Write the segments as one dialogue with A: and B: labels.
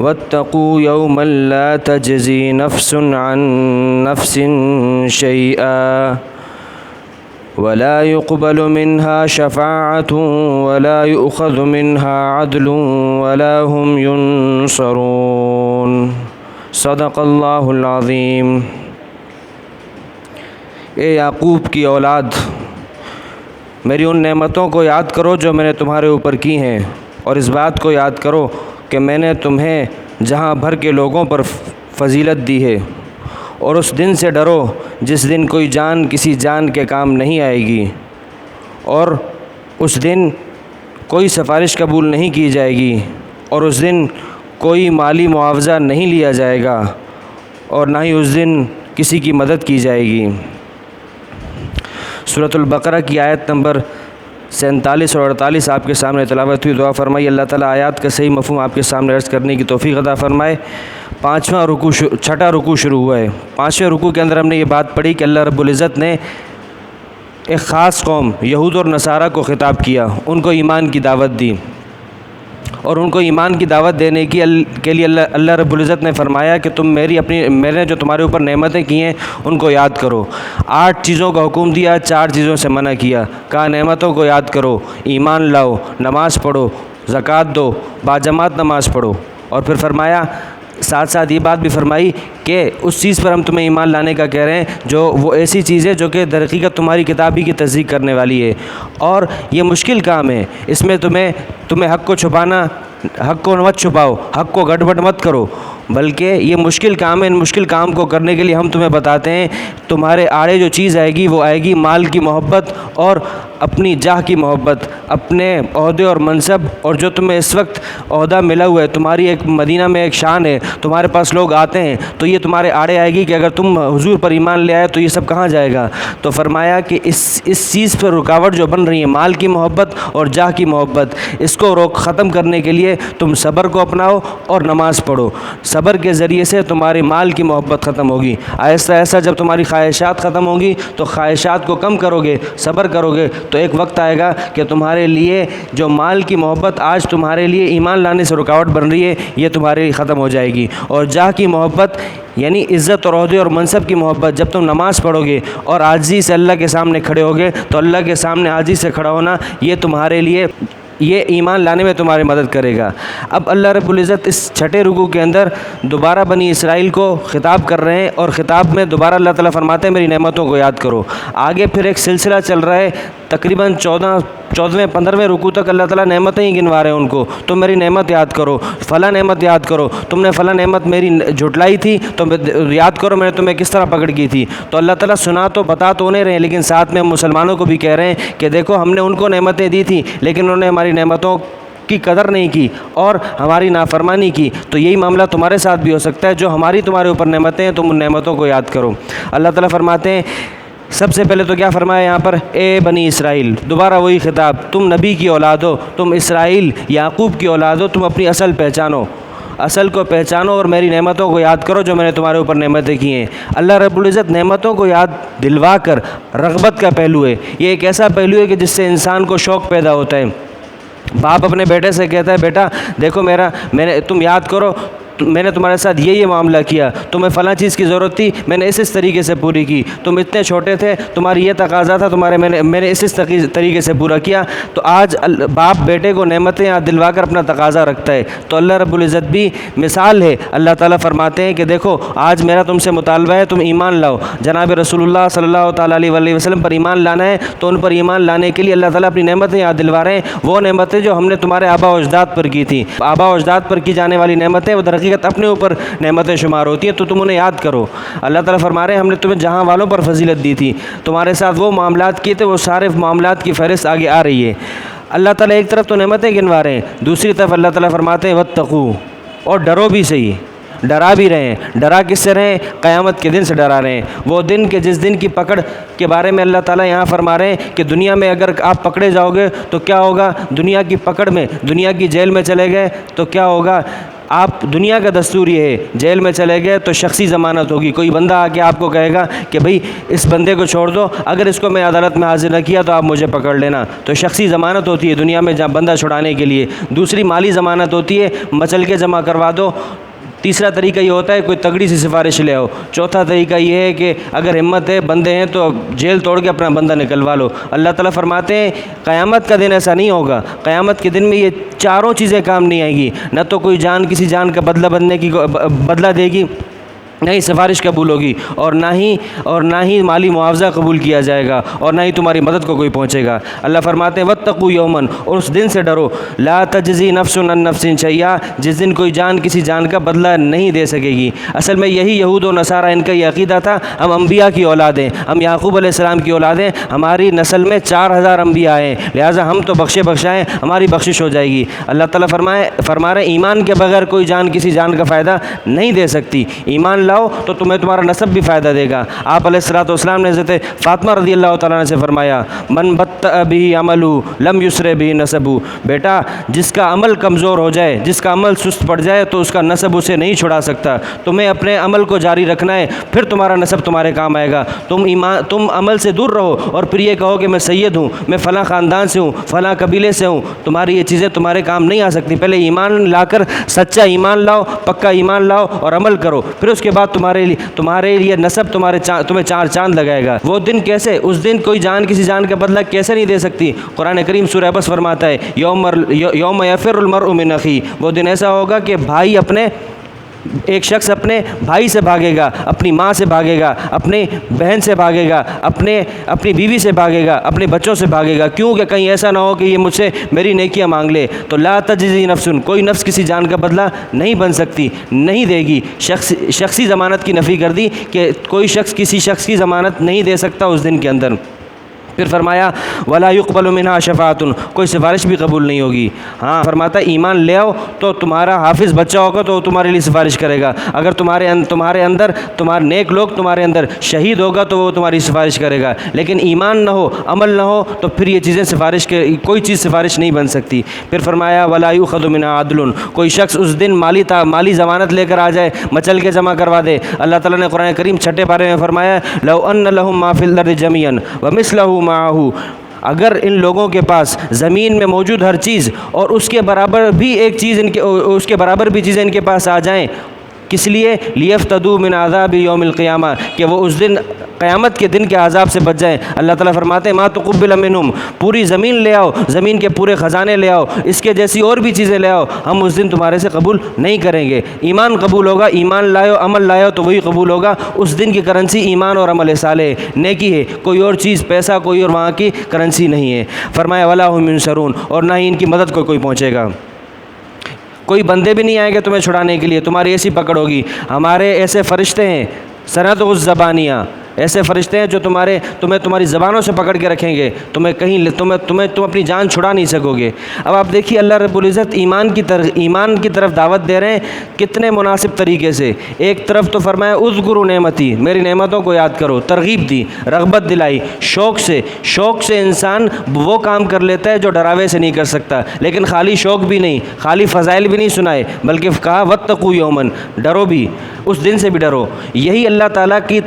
A: واتقوا يوما لا تجزي نفس عن نفس شيئا ولا يقبل منها شفاعة ولا يؤخذ منها عدل ولا هم ينصرون صدق اللہ العظیم۔ اے یعقوب کی اولاد، میری ان نعمتوں کو یاد کرو جو میں نے تمہارے اوپر کی ہیں، اور اس بات کو یاد کرو کہ میں نے تمہیں جہاں بھر کے لوگوں پر فضیلت دی ہے، اور اس دن سے ڈرو جس دن کوئی جان کسی جان کے کام نہیں آئے گی، اور اس دن کوئی سفارش قبول نہیں کی جائے گی، اور اس دن کوئی مالی معاوضہ نہیں لیا جائے گا، اور نہ ہی اس دن کسی کی مدد کی جائے گی۔ سورۃ البقرہ کی آیت نمبر 47 اور 48 آپ کے سامنے تلاوت ہوئی۔ دعا فرمائی اللہ تعالیٰ آیات کا صحیح مفہوم آپ کے سامنے عرض کرنے کی توفیق عطا فرمائے۔ چھٹا رکوع شروع ہوا ہے۔ 5ویں رکوع کے اندر ہم نے یہ بات پڑھی کہ اللہ رب العزت نے ایک خاص قوم یہود اور نصارہ کو خطاب کیا، ان کو ایمان کی دعوت دی، اور ان کو ایمان کی دعوت دینے کے لیے اللہ رب العزت نے فرمایا کہ تم میں نے جو تمہارے اوپر نعمتیں کی ہیں ان کو یاد کرو۔ 8 چیزوں کا حکم دیا، 4 چیزوں سے منع کیا۔ کہا نعمتوں کو یاد کرو، ایمان لاؤ، نماز پڑھو، زکوٰۃ دو، باجماعت نماز پڑھو، اور پھر فرمایا ساتھ ساتھ یہ بات بھی فرمائی کہ اس چیز پر ہم تمہیں ایمان لانے کا کہہ رہے ہیں جو وہ ایسی چیز ہے جو کہ در حقیقت تمہاری کتاب ہی کی تصدیق کرنے والی ہے، اور یہ مشکل کام ہے، اس میں تمہیں حق کو چھپانا، حق کو مت چھپاؤ، حق کو گڑبڑ مت کرو، بلکہ یہ مشکل کام ہے۔ ان مشکل کام کو کرنے کے لیے ہم تمہیں بتاتے ہیں تمہارے آڑے جو چیز آئے گی وہ آئے گی مال کی محبت اور اپنی جاہ کی محبت، اپنے عہدے اور منصب، اور جو تمہیں اس وقت عہدہ ملا ہوا ہے، تمہاری ایک مدینہ میں ایک شان ہے، تمہارے پاس لوگ آتے ہیں تو یہ تمہارے آڑے آئے گی کہ اگر تم حضور پر ایمان لے آئے تو یہ سب کہاں جائے گا۔ تو فرمایا کہ اس چیز پر رکاوٹ جو بن رہی ہے مال کی محبت اور جاہ کی محبت، اس کو ختم کرنے کے لیے تم صبر کو اپناؤ اور نماز پڑھو۔ صبر کے ذریعے سے تمہاری مال کی محبت ختم ہوگی، آہستہ آہستہ جب تمہاری خواہشات ختم ہوں گی تو خواہشات کو کم کرو گے، صبر کرو گے تو ایک وقت آئے گا کہ تمہارے لیے جو مال کی محبت آج تمہارے لیے ایمان لانے سے رکاوٹ بن رہی ہے یہ تمہارے لیے ختم ہو جائے گی، اور جاہ کی محبت یعنی عزت اور عہدے اور منصب کی محبت جب تم نماز پڑھو گے اور عاجزی سے اللہ کے سامنے کھڑے ہوگے تو اللہ کے سامنے عاجزی سے کھڑا ہونا یہ تمہارے لیے یہ ایمان لانے میں تمہاری مدد کرے گا۔ اب اللہ رب العزت اس چھٹے رکوع کے اندر دوبارہ بنی اسرائیل کو خطاب کر رہے ہیں، اور خطاب میں دوبارہ اللہ تعالیٰ فرماتے ہیں میری نعمتوں کو یاد کرو۔ آگے پھر ایک سلسلہ چل رہا ہے، تقریباً 14ویں 15ویں رکوع تک اللہ تعالیٰ نعمتیں ہی گنوا رہے ہیں ان کو، تم میری نعمت یاد کرو، فلاں نعمت یاد کرو، تم نے فلاں نعمت میری جھٹلائی تھی تو یاد کرو میں نے تمہیں کس طرح پکڑ کی تھی۔ تو اللہ تعالیٰ بتا تو نہیں رہے ہیں، لیکن ساتھ میں مسلمانوں کو بھی کہہ رہے ہیں کہ دیکھو ہم نے ان کو نعمتیں دی تھیں لیکن انہوں نے ہماری نعمتوں کی قدر نہیں کی اور ہماری نافرمانی کی، تو یہی معاملہ تمہارے ساتھ بھی ہو سکتا ہے، جو ہماری تمہارے اوپر نعمتیں ہیں تم ان نعمتوں کو یاد کرو۔ اللہ تعالیٰ فرماتے ہیں سب سے پہلے تو کیا فرمایا یہاں پر، اے بنی اسرائیل، دوبارہ وہی خطاب، تم نبی کی اولاد ہو، تم اسرائیل یعقوب کی اولاد ہو، تم اپنی اصل پہچانو، اصل کو پہچانو اور میری نعمتوں کو یاد کرو جو میں نے تمہارے اوپر نعمتیں کی ہیں۔ اللہ رب العزت نعمتوں کو یاد دلوا کر رغبت کا پہلو ہے، یہ ایک ایسا پہلو ہے کہ جس سے انسان کو شوق پیدا ہوتا ہے۔ باپ اپنے بیٹے سے کہتا ہے بیٹا دیکھو تم یاد کرو میں نے تمہارے ساتھ یہ معاملہ کیا، تمہیں فلاں چیز کی ضرورت تھی میں نے اس طریقے سے پوری کی، تم اتنے چھوٹے تھے تمہاری یہ تقاضا تھا میں نے اس طریقے سے پورا کیا۔ تو آج باپ بیٹے کو نعمتیں یاد دلوا کر اپنا تقاضا رکھتا ہے، تو اللہ رب العزت بھی مثال ہے۔ اللہ تعالیٰ فرماتے ہیں کہ دیکھو آج میرا تم سے مطالبہ ہے تم ایمان لاؤ، جناب رسول اللہ صلی اللہ تعالیٰ علیہ وسلم پر ایمان لانا ہے، تو ان پر ایمان لانے کے لیے اللہ تعالیٰ اپنی نعمتیں یاد دلوا رہے ہیں، وہ نعمتیں جو ہم نے تمہارے آبا و اجداد پر کی تھیں۔ آبا و اجداد پر کی جانے والی نعمتیں وہ در حقیقت اپنے اوپر نعمتیں شمار ہوتی ہیں، تو تم انہیں یاد کرو۔ اللہ تعالیٰ فرما رہے ہیں ہم نے تمہیں جہاں والوں پر فضیلت دی تھی، تمہارے ساتھ وہ معاملات کیے تھے، وہ سارے معاملات کی فہرست آگے آ رہی ہے۔ اللہ تعالیٰ ایک طرف تو نعمتیں گنوا رہے ہیں، دوسری طرف اللہ تعالیٰ فرماتے ہیں واتقوا، اور ڈرو بھی صحیح، ڈرا بھی رہے ہیں۔ ڈرا کس سے رہے ہیں؟ قیامت کے دن سے ڈرا رہے ہیں، وہ دن کے جس دن کی پکڑ کے بارے میں اللہ تعالیٰ یہاں فرما رہے ہیں کہ دنیا میں اگر آپ پکڑے جاؤ گے تو کیا ہوگا، دنیا کی پکڑ میں دنیا کی جیل میں چلے گئے تو کیا ہوگا، آپ دنیا کا دستور یہ ہے، جیل میں چلے گئے تو شخصی ضمانت ہوگی، کوئی بندہ آ کے آپ کو کہے گا کہ بھئی اس بندے کو چھوڑ دو، اگر اس کو میں عدالت میں حاضر نہ کیا تو آپ مجھے پکڑ لینا، تو شخصی ضمانت ہوتی ہے دنیا میں جہاں بندہ چھڑانے کے لیے۔ دوسری مالی ضمانت ہوتی ہے، مچل کے جمع کروا دو۔ تیسرا طریقہ یہ ہوتا ہے کوئی تگڑی سی سفارش لے آؤ۔ چوتھا طریقہ یہ ہے کہ اگر ہمت ہے، بندے ہیں، تو جیل توڑ کے اپنا بندہ نکلوا لو۔ اللہ تعالیٰ فرماتے ہیں قیامت کا دن ایسا نہیں ہوگا، قیامت کے دن میں یہ چاروں چیزیں کام نہیں آئیں گی، نہ تو کوئی جان کسی جان کا بدلہ دے گی، نہ ہی سفارش قبول ہوگی، اور نہ ہی مالی معاوضہ قبول کیا جائے گا، اور نہ ہی تمہاری مدد کو کوئی پہنچے گا۔ اللہ فرماتے ہیں واتقوا یوما، اور اس دن سے ڈرو، لا تجزی نفس عن نفس شیئا، جس دن کوئی جان کسی جان کا بدلہ نہیں دے سکے گی۔ اصل میں یہی یہود و نصارہ ان کا یہ عقیدہ تھا، ہم انبیاء کی اولاد ہیں، ہم یعقوب علیہ السلام کی اولاد ہیں، ہماری نسل میں 4000 انبیاء ہیں، لہٰذا ہم تو بخشائیں، ہماری بخشش ہو جائے گی۔ اللہ تعالیٰ فرما رہے ایمان کے بغیر کوئی جان کسی جان کا فائدہ نہیں دے سکتی، ایمان لاؤ تو تمہیں تمہارا نسب بھی فائدہ دے گا۔ آپ علیہ الصلوۃ والسلام نے حضرت فاطمہ رضی اللہ تعالیٰ عنہ سے فرمایا من بطأ به عمله لم یسرع به نسبه، بیٹا جس کا عمل کمزور ہو جائے، جس کا عمل سست پڑ جائے تو اس کا نسب اسے نہیں چھڑا سکتا۔ تمہیں اپنے عمل کو جاری رکھنا ہے، پھر تمہارا نسب تمہارے کام آئے گا۔ تم عمل سے دور رہو اور پھر یہ کہو کہ میں سید ہوں، میں فلاں خاندان سے ہوں، فلاں قبیلے سے ہوں، تمہاری یہ چیزیں تمہارے کام نہیں آ سکتی۔ پہلے ایمان لا کر سچا ایمان لاؤ، پکا ایمان لاؤ اور عمل کرو، پھر اس کے بعد تمہارے لیے نسب تمہیں چار چاند لگائے گا۔ وہ دن کیسے؟ اس دن کوئی جان کسی جان کا بدلہ کیسے نہیں دے سکتی؟ قرآن کریم سورہ عبس فرماتا ہے یوم یفر المرء من اخیہ، وہ دن ایسا ہوگا کہ ایک شخص اپنے بھائی سے بھاگے گا، اپنی ماں سے بھاگے گا، اپنی بہن سے بھاگے گا، اپنی بیوی سے بھاگے گا، اپنے بچوں سے بھاگے گا، کیوں کہ کہیں ایسا نہ ہو کہ یہ مجھ سے میری نیکیاں مانگ لے۔ تو لا تجزی نفس، کوئی نفس کسی جان کا بدلہ نہیں بن سکتی، نہیں دے گی۔ شخصی ضمانت کی نفی کر دی کہ کوئی شخص کسی شخص کی ضمانت نہیں دے سکتا اس دن کے اندر۔ پھر فرمایا ولا يقبل منها شفاعت، کوئی سفارش بھی قبول نہیں ہوگی۔ ہاں فرماتا ایمان لے آؤ تو تمہارا حافظ بچہ ہوگا تو وہ تمہارے لیے سفارش کرے گا، اگر تمہارے نیک لوگ تمہارے اندر شہید ہوگا تو وہ تمہاری سفارش کرے گا، لیکن ایمان نہ ہو، عمل نہ ہو تو پھر یہ چیزیں کوئی چیز سفارش نہیں بن سکتی۔ پھر فرمایا ولا يؤخذ منها عدل، کوئی شخص اس دن مالی ضمانت لے کر آ جائے، مچل کے جمع کروا دے۔ اللہ تعالیٰ نے قرآن کریم 6 پارے میں فرمایا لو ان لهم ما في الارض جميعا ومثله معه، اگر ان لوگوں کے پاس زمین میں موجود ہر چیز اور اس کے برابر بھی چیزیں ان کے پاس آ جائیں، کس لیے؟ لیفتدوا من عذاب یوم القیامہ، کہ وہ اس دن قیامت کے دن کے عذاب سے بچ جائیں۔ اللہ تعالیٰ فرماتے ہیں ما تقبل منہم، پوری زمین لے آؤ، زمین کے پورے خزانے لے آؤ، اس کے جیسی اور بھی چیزیں لے آؤ، ہم اس دن تمہارے سے قبول نہیں کریں گے۔ ایمان قبول ہوگا، ایمان لائے عمل لائے تو وہی قبول ہوگا۔ اس دن کی کرنسی ایمان اور عمل صالح، نیکی ہے، کوئی اور چیز، پیسہ کوئی اور وہاں کی کرنسی نہیں ہے۔ فرمایا ولا هم ينصرون، اور نہ ہی ان کی مدد کو کوئی پہنچے گا۔ کوئی بندے بھی نہیں آئیں گے تمہیں چھڑانے کے لیے، تمہاری ایسی پکڑ ہوگی۔ ہمارے ایسے فرشتے ہیں سنت الزبانیہ، ایسے فرشتے ہیں جو تمہیں تمہاری زبانوں سے پکڑ کے رکھیں گے، تم اپنی جان چھڑا نہیں سکو گے۔ اب آپ دیکھیے اللہ رب العزت ایمان کی طرف دعوت دے رہے ہیں کتنے مناسب طریقے سے۔ ایک طرف تو فرمایا اذکروا نعمتی، میری نعمتوں کو یاد کرو، ترغیب دی، رغبت دلائی، شوق سے انسان وہ کام کر لیتا ہے جو ڈراوے سے نہیں کر سکتا، لیکن خالی شوق بھی نہیں، خالی فضائل بھی نہیں سنائے، بلکہ کہا واتقوا یوما، ڈرو بھی، اس دن سے بھی ڈرو۔ یہی اللہ تعالیٰ کی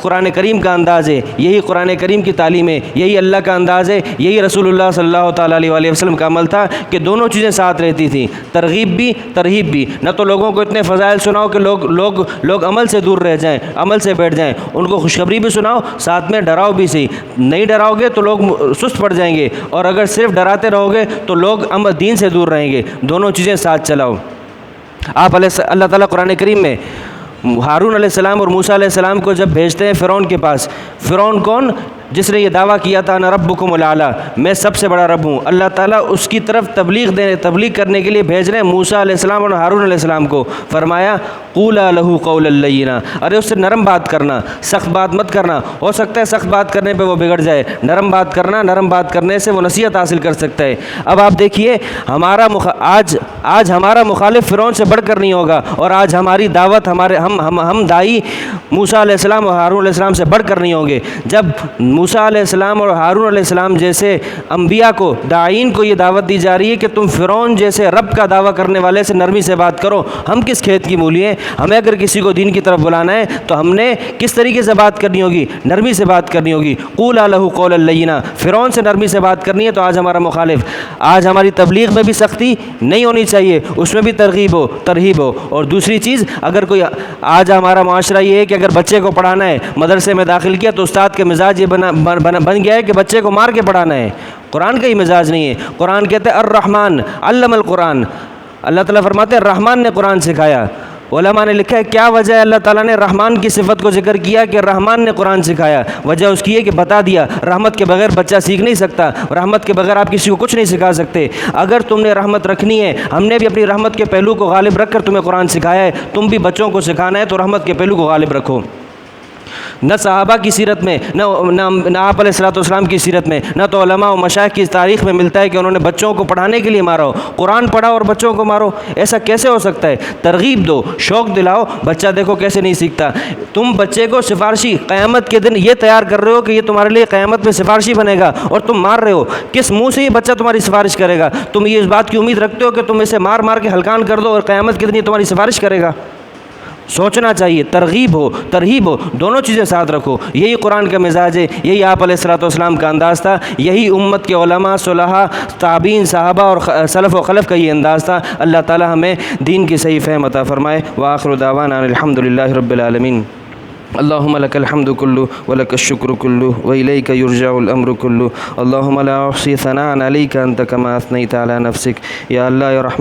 A: قرآن کریم کا انداز ہے، یہی قرآن کریم کی تعلیم ہے، یہی اللہ کا انداز ہے، یہی رسول اللہ صلی اللہ تعالیٰ علیہ وسلم کا عمل تھا کہ دونوں چیزیں ساتھ رہتی تھیں، ترغیب بھی ترہیب بھی۔ نہ تو لوگوں کو اتنے فضائل سناؤ کہ لوگ عمل سے دور رہ جائیں، عمل سے بیٹھ جائیں، ان کو خوشخبری بھی سناؤ، ساتھ میں ڈراؤ بھی صحیح۔ نہیں ڈراؤ گے تو لوگ سست پڑ جائیں گے، اور اگر صرف ڈراتے رہو گے تو لوگ دین سے دور رہیں گے۔ دونوں چیزیں ساتھ چلاؤ۔ اللہ تعالیٰ قرآن کریم میں ہارون علیہ السلام اور موسیٰ علیہ السلام کو جب بھیجتے ہیں فرعون کے پاس، فرعون کون؟ جس نے یہ دعویٰ کیا تھا انا ربکم الاعلیٰ، میں سب سے بڑا رب ہوں۔ اللہ تعالیٰ اس کی طرف تبلیغ کرنے کے لیے بھیج رہے ہیں موسیٰ علیہ السلام اور ہارون علیہ السلام کو۔ فرمایا قولا لہ قولا لینا، ارے اس سے نرم بات کرنا، سخت بات مت کرنا، ہو سکتا ہے سخت بات کرنے پہ وہ بگڑ جائے، نرم بات کرنا، نرم بات کرنے سے وہ نصیحت حاصل کر سکتا ہے۔ اب آپ دیکھیے آج ہمارا مخالف فرعون سے بڑھ کر نہیں ہوگا، اور آج ہماری دعوت ہم دائی موسیٰ علیہ السلام اور ہارون علیہ السلام سے بڑھ کر نہیں ہوں گے۔ جب موسیٰ علیہ السلام اور ہارون علیہ السلام جیسے انبیاء کو، داعین کو یہ دعوت دی جا رہی ہے کہ تم فرعون جیسے رب کا دعویٰ کرنے والے سے نرمی سے بات کرو۔ ہم کس کھیت کی مولی ہیں؟ ہمیں اگر کسی کو دین کی طرف بلانا ہے تو ہم نے کس طریقے سے بات کرنی ہوگی؟ نرمی سے بات کرنی ہوگی۔ قولا لہ قولا لینا، فرعون سے نرمی سے بات کرنی ہے تو آج ہمارا مخالف، آج ہماری تبلیغ میں بھی سختی نہیں ہونی چاہیے، اس میں بھی ترغیب ہو، ترہیب ہو۔ اور دوسری چیز، اگر کوئی، آج ہمارا معاشرہ یہ ہے کہ اگر بچے کو پڑھانا ہے، مدرسے میں داخل کیا تو استاد کے مزاج یہ بن گیا ہے کہ بچے کو مار کے پڑھانا ہے۔ قرآن کا ہی مزاج نہیں ہے۔ قرآن کہتے ہیں الرحمن علم القرآن، اللہ تعالیٰ فرماتے ہیں رحمان نے قرآن سکھایا۔ علماء نے لکھا ہے کیا وجہ ہے اللہ تعالیٰ نے رحمان کی صفت کو ذکر کیا کہ رحمان نے قرآن سکھایا؟ وجہ اس کی ہے کہ بتا دیا رحمت کے بغیر بچہ سیکھ نہیں سکتا، رحمت کے بغیر آپ کسی کو کچھ نہیں سکھا سکتے۔ اگر تم نے رحمت رکھنی ہے، ہم نے بھی اپنی رحمت کے پہلو کو غالب رکھ کر تمہیں قرآن سکھایا ہے، تم بھی بچوں کو سکھانا ہے تو رحمت کے پہلو کو غالب رکھو۔ نہ صحابہ کی سیرت میں، نہ آپ علیہ الصلوۃ والسلام کی سیرت میں، نہ تو علماء و مشائخ کی تاریخ میں ملتا ہے کہ انہوں نے بچوں کو پڑھانے کے لیے مارا ہو۔ قرآن پڑھا اور بچوں کو مارو، ایسا کیسے ہو سکتا ہے؟ ترغیب دو، شوق دلاؤ، بچہ دیکھو کیسے نہیں سیکھتا۔ تم بچے کو سفارشی قیامت کے دن یہ تیار کر رہے ہو کہ یہ تمہارے لیے قیامت میں سفارشی بنے گا، اور تم مار رہے ہو۔ کس منہ سے یہ بچہ تمہاری سفارش کرے گا؟ تم یہ اس بات کی امید رکھتے ہو کہ تم اسے مار مار کے ہلکان کر دو اور قیامت کے دن یہ تمہاری سفارش کرے گا؟ سوچنا چاہیے، ترغیب ہو، ترہیب ہو، دونوں چیزیں ساتھ رکھو۔ یہی قرآن کا مزاج ہے، یہی آپ علیہ الصلوۃ والسلام کا انداز تھا، یہی امت کے علماء، صلحاء، تابعین، صحابہ اور سلف و خلف کا یہ انداز تھا۔ اللہ تعالی ہمیں دین کی صحیح فہم عطا فرمائے۔ وآخر دعوانا الحمد للہ رب العالمین۔ اللهم لك الحمد كله ولك الشكر كله وإليك يرجع الأمر كله اللهم لا أحصي ثناء عليك أنت كما أثنيت على نفسك۔ یا اللہ یا رحمن